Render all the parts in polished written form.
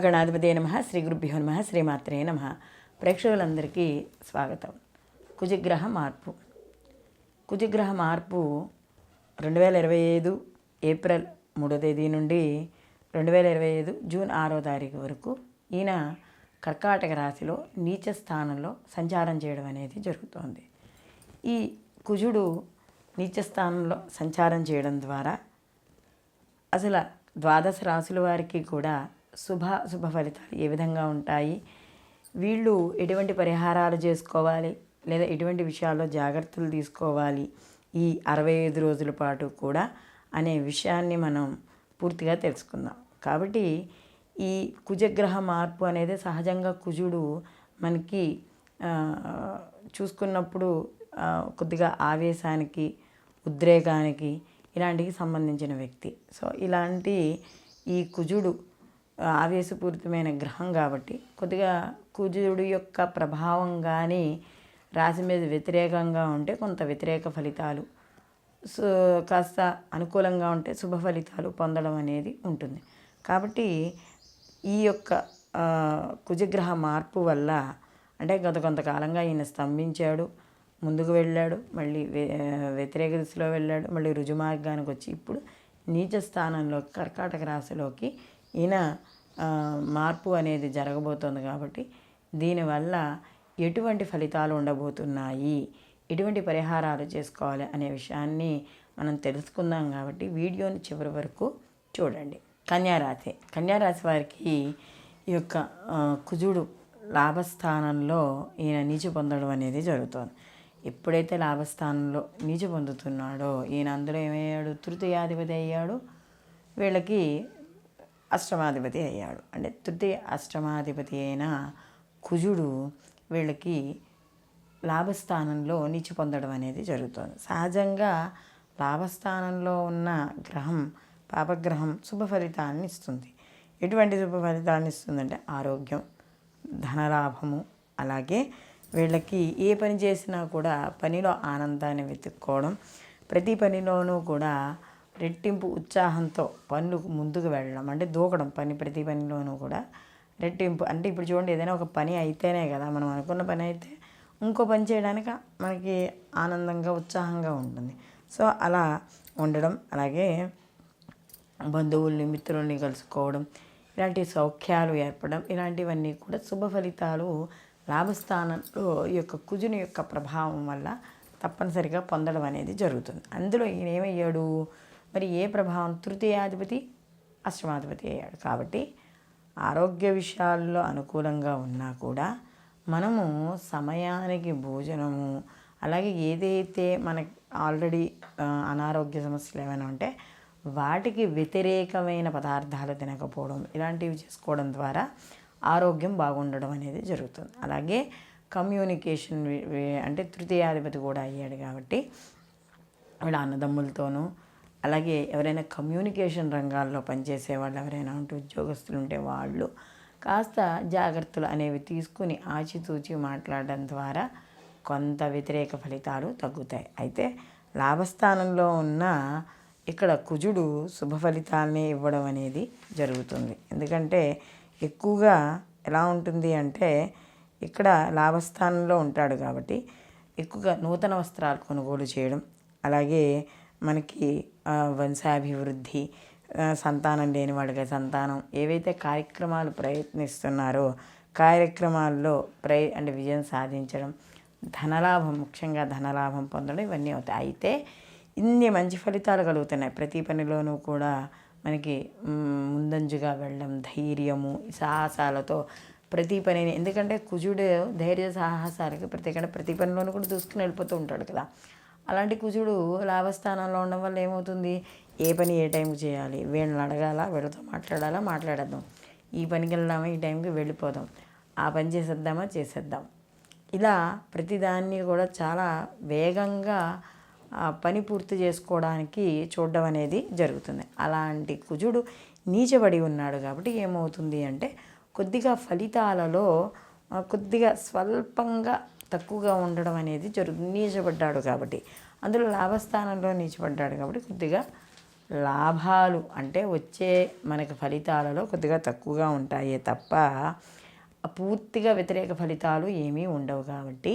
శ్రీగణాధిపతే నమః, శ్రీ గురుభ్యో నమః, శ్రీమాత్రే నమః. ప్రేక్షకులందరికీ స్వాగతం. కుజగ్రహ మార్పు. కుజగ్రహ మార్పు 2025 ఏప్రిల్ 3వ తేదీ నుండి 2025 జూన్ 6వ తారీఖు వరకు ఈయన కర్కాటక రాశిలో నీచ స్థానంలో సంచారం చేయడం అనేది జరుగుతోంది. ఈ కుజుడు నీచ స్థానంలో సంచారం చేయడం ద్వారా అసలు ద్వాదశ రాశుల వారికి కూడా శుభ ఫలితాలు ఏ విధంగా ఉంటాయి, వీళ్ళు ఎటువంటి పరిహారాలు చేసుకోవాలి లేదా ఎటువంటి విషయాల్లో జాగ్రత్తలు తీసుకోవాలి ఈ 65 రోజుల పాటు కూడా అనే విషయాన్ని మనం పూర్తిగా తెలుసుకుందాం. కాబట్టి ఈ కుజగ్రహ మార్పు అనేది సహజంగా కుజుడు మనకి చూసుకున్నప్పుడు కొద్దిగా ఆవేశానికి, ఉద్రేకానికి ఇలాంటికి సంబంధించిన వ్యక్తి. సో ఇలాంటి ఈ కుజుడు ఆవేశపూరితమైన గ్రహం కాబట్టి కొద్దిగా కుజుడు యొక్క ప్రభావం కానీ రాశి మీద వ్యతిరేకంగా ఉంటే కొంత వ్యతిరేక ఫలితాలు, కాస్త అనుకూలంగా ఉంటే శుభ ఫలితాలు పొందడం అనేది ఉంటుంది. కాబట్టి ఈ యొక్క కుజగ్రహ మార్పు వల్ల అంటే గత కొంతకాలంగా ఈయన స్తంభించాడు, ముందుకు వెళ్ళాడు, మళ్ళీ వ్యతిరేక దిశలో వెళ్ళాడు, మళ్ళీ రుజుమార్గానికి వచ్చి ఇప్పుడు నీచ స్థానంలో కర్కాటక రాశిలోకి ఈయన మార్పు అనేది జరగబోతోంది. కాబట్టి దీనివల్ల ఎటువంటి ఫలితాలు ఉండబోతున్నాయి, ఎటువంటి పరిహారాలు చేసుకోవాలి అనే విషయాన్ని మనం తెలుసుకుందాం. కాబట్టి వీడియోని చివరి వరకు చూడండి. కన్యారాశి వారికి ఈ యొక్క కుజుడు లాభస్థానంలో ఈయన నీచు పొందడం అనేది జరుగుతుంది. ఎప్పుడైతే లాభస్థానంలో నీచు పొందుతున్నాడో ఈయన అందులో ఏమయ్యాడు, తృతీయాధిపతి అయ్యాడు, వీళ్ళకి అష్టమాధిపతి అయ్యాడు. అంటే తృతీయ అష్టమాధిపతి అయిన కుజుడు వీళ్ళకి లాభస్థానంలో నీచు పొందడం అనేది జరుగుతుంది. సహజంగా లాభస్థానంలో ఉన్న గ్రహం, పాపగ్రహం శుభ ఫలితాలను ఇస్తుంది. ఎటువంటి శుభ ఫలితాలను ఇస్తుందంటే ఆరోగ్యం, ధనలాభము, అలాగే వీళ్ళకి ఏ పని చేసినా కూడా పనిలో ఆనందాన్ని వెతుక్కోవడం, ప్రతి పనిలోనూ కూడా రెట్టింపు ఉత్సాహంతో పనులు ముందుకు వెళ్ళడం, అంటే దూకడం, ప్రతి పనిలోనూ కూడా రెట్టింపు. అంటే ఇప్పుడు చూడండి, ఏదైనా ఒక పని అయితేనే కదా మనం అనుకున్న పని అయితే ఇంకో పని చేయడానికి మనకి ఆనందంగా, ఉత్సాహంగా ఉంటుంది. సో అలా ఉండడం, అలాగే బంధువుల్ని, మిత్రుల్ని కలుసుకోవడం, ఇలాంటి సౌఖ్యాలు ఏర్పడడం, ఇలాంటివన్నీ కూడా శుభ ఫలితాలు లాభస్థానంలో ఈ యొక్క కుజుని యొక్క ప్రభావం వల్ల తప్పనిసరిగా పొందడం అనేది జరుగుతుంది. అందులో ఈయన ఏమయ్యాడు, మరి ఏ ప్రభావం, తృతీయాధిపతి అష్టమాధిపతి అయ్యాడు. కాబట్టి ఆరోగ్య విషయాల్లో అనుకూలంగా ఉన్నా కూడా మనము సమయానికి భోజనము, అలాగే ఏదైతే మనకి ఆల్రెడీ అనారోగ్య సమస్యలు ఏమైనా ఉంటే వాటికి వ్యతిరేకమైన పదార్థాలు తినకపోవడం, ఇలాంటివి చేసుకోవడం ద్వారా ఆరోగ్యం బాగుండడం అనేది జరుగుతుంది. అలాగే కమ్యూనికేషన్, అంటే తృతీయాధిపతి కూడా అయ్యాడు కాబట్టి వీళ్ళ అన్నదమ్ములతోనూ, అలాగే ఎవరైనా కమ్యూనికేషన్ రంగాల్లో పనిచేసే వాళ్ళు ఎవరైనా ఉంటే, ఉద్యోగస్తులు ఉంటే వాళ్ళు కాస్త జాగ్రత్తలు అనేవి తీసుకుని ఆచితూచి మాట్లాడడం ద్వారా కొంత వ్యతిరేక ఫలితాలు తగ్గుతాయి. అయితే లాభస్థానంలో ఉన్న ఇక్కడ కుజుడు శుభ ఫలితాలనే ఇవ్వడం అనేది జరుగుతుంది. ఎందుకంటే ఎక్కువగా ఎలా ఉంటుంది అంటే ఇక్కడ లాభస్థానంలో ఉంటాడు కాబట్టి ఎక్కువగా నూతన వస్త్రాలు కొనుగోలు చేయడం, అలాగే మనకి వంశాభివృద్ధి, సంతానం లేని వాళ్ళకి సంతానం, ఏవైతే కార్యక్రమాలు ప్రయత్నిస్తున్నారో కార్యక్రమాల్లో అంటే విజయం సాధించడం, ధనలాభం, ముఖ్యంగా ధనలాభం పొందడం, ఇవన్నీ అవుతాయి. అయితే ఇన్ని మంచి ఫలితాలు కలుగుతున్నాయి. ప్రతి పనిలోనూ కూడా మనకి ముందంజుగా వెళ్ళడం, ధైర్యము, సాహసాలతో ప్రతి పనిని, ఎందుకంటే కుజుడు ధైర్య సాహసాలకి ప్రతి పనిలోనూ కూడా దూసుకుని వెళ్ళిపోతూ ఉంటాడు కదా. అలాంటి కుజుడు లాభస్థానంలో ఉండడం వల్ల ఏమవుతుంది, ఏ పని ఏ టైంకి చేయాలి, వీళ్ళని అడగాల, వీళ్ళతో మాట్లాడేద్దాం, ఈ పనికి వెళ్దామా, ఈ టైంకి వెళ్ళిపోదాం, ఆ పని చేసేద్దాం, ఇలా ప్రతిదాన్ని కూడా చాలా వేగంగా పని పూర్తి చేసుకోవడానికి చూడడం అనేది జరుగుతుంది. అలాంటి కుజుడు నీచబడి ఉన్నాడు కాబట్టి ఏమవుతుంది అంటే కొద్దిగా ఫలితాలలో కొద్దిగా స్వల్పంగా తక్కువగా ఉండడం అనేది జరుగుతుంది. నీచబడ్డాడు కాబట్టి, అందులో లాభస్థానంలో నీచబడ్డాడు కాబట్టి కొద్దిగా లాభాలు అంటే వచ్చే మనకి ఫలితాలలో కొద్దిగా తక్కువగా ఉంటాయే తప్ప పూర్తిగా వ్యతిరేక ఫలితాలు ఏమీ ఉండవు. కాబట్టి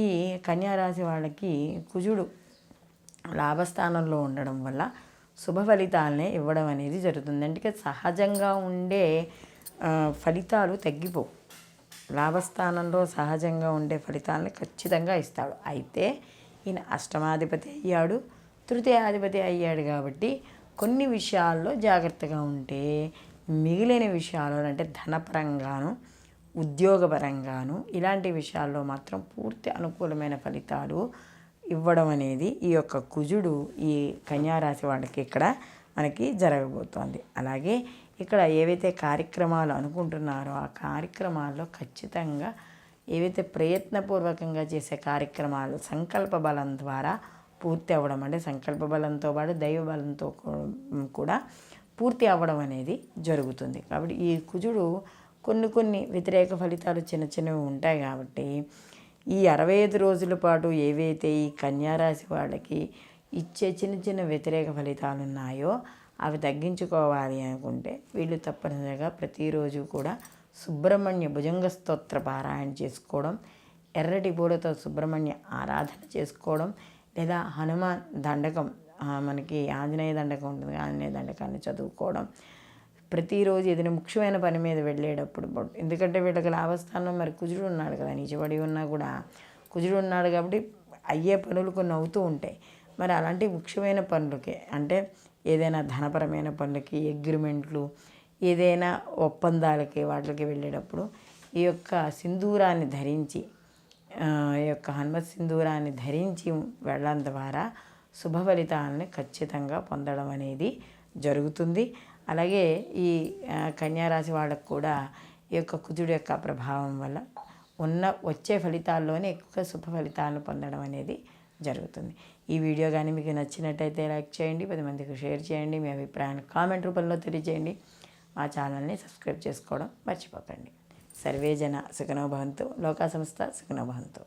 ఈ కన్యారాశి వాళ్ళకి కుజుడు లాభస్థానంలో ఉండడం వల్ల శుభ ఫలితాలనే ఇవ్వడం అనేది జరుగుతుంది. అంటే సహజంగా ఉండే ఫలితాలు తగ్గిపోవు. లాభస్థానంలో సహజంగా ఉండే ఫలితాలని ఖచ్చితంగా ఇస్తాడు. అయితే ఈయన అష్టమాధిపతి అయ్యాడు, తృతీయాధిపతి అయ్యాడు. కాబట్టి కొన్ని విషయాల్లో జాగ్రత్తగా ఉంటే మిగిలిన విషయాల్లో అంటే ధనపరంగాను ఉద్యోగపరంగాను ఇలాంటి విషయాల్లో మాత్రం పూర్తి అనుకూలమైన ఫలితాలు ఇవ్వడం అనేది ఈ యొక్క కుజుడు ఈ కన్యారాశి వాళ్ళకి ఇక్కడ మనకి జరగబోతోంది. అలాగే ఇక్కడ ఏవైతే కార్యక్రమాలు అనుకుంటున్నారో ఆ కార్యక్రమాల్లో ఖచ్చితంగా ఏవైతే ప్రయత్నపూర్వకంగా చేసే కార్యక్రమాలు సంకల్ప బలం ద్వారా పూర్తి అవ్వడం, అంటే సంకల్ప బలంతో పాటు దైవ బలంతో కూడా పూర్తి అవ్వడం అనేది జరుగుతుంది. కాబట్టి ఈ కుజుడు కొన్ని వ్యతిరేక ఫలితాలు చిన్నవి ఉంటాయి. కాబట్టి ఈ 65 రోజుల పాటు ఏవైతే ఈ కన్యారాశి వాళ్ళకి ఇచ్చే చిన్న వ్యతిరేక ఫలితాలు ఉన్నాయో అవి తగ్గించుకోవాలి అనుకుంటే వీళ్ళు తప్పనిసరిగా ప్రతిరోజు కూడా సుబ్రహ్మణ్య భుజంగ స్తోత్ర పారాయణ చేసుకోవడం, ఎర్రటి పూలతో సుబ్రహ్మణ్య ఆరాధన చేసుకోవడం, లేదా హనుమాన్ దండకం, మనకి ఆంజనేయ దండకం ఉంటుంది, ఆంజనేయ దండకాన్ని చదువుకోవడం, ప్రతిరోజు ఏదైనా ముఖ్యమైన పని మీద వెళ్ళేటప్పుడు, ఎందుకంటే వీళ్ళకి లాభస్థానం మరి కుజుడు ఉన్నాడు కదా, నిజపడి ఉన్నా కూడా కుజుడు ఉన్నాడు కాబట్టి అయ్యే పనులు కొన్ని అవుతూ ఉంటాయి. మరి అలాంటి ముఖ్యమైన పనులకి అంటే ఏదైనా ధనపరమైన పనులకి, అగ్రిమెంట్లు, ఏదైనా ఒప్పందాలకి వాటికి వెళ్ళేటప్పుడు ఈ యొక్క సింధూరాన్ని ధరించి, ఈ యొక్క హనుమత్ సింధూరాన్ని ధరించి వెళ్ళడం ద్వారా శుభ ఫలితాలని ఖచ్చితంగా పొందడం అనేది జరుగుతుంది. అలాగే ఈ కన్యారాశి వాళ్ళకు కూడా ఈ యొక్క కుజుడు యొక్క ప్రభావం వల్ల వచ్చే ఫలితాల్లోనే ఎక్కువ శుభ ఫలితాలను పొందడం అనేది జరుగుతుంది. ఈ వీడియో కానీ మీకు నచ్చినట్టయితే లైక్ చేయండి, 10 మందికి షేర్ చేయండి, మీ అభిప్రాయాన్ని కామెంట్ రూపంలో తెలియజేయండి. మా ఛానల్ని సబ్స్క్రైబ్ చేసుకోవడం మర్చిపోకండి. సర్వే జన సుఖనో భవంతు, లోకా సంస్థ సుఖనో భవంతు.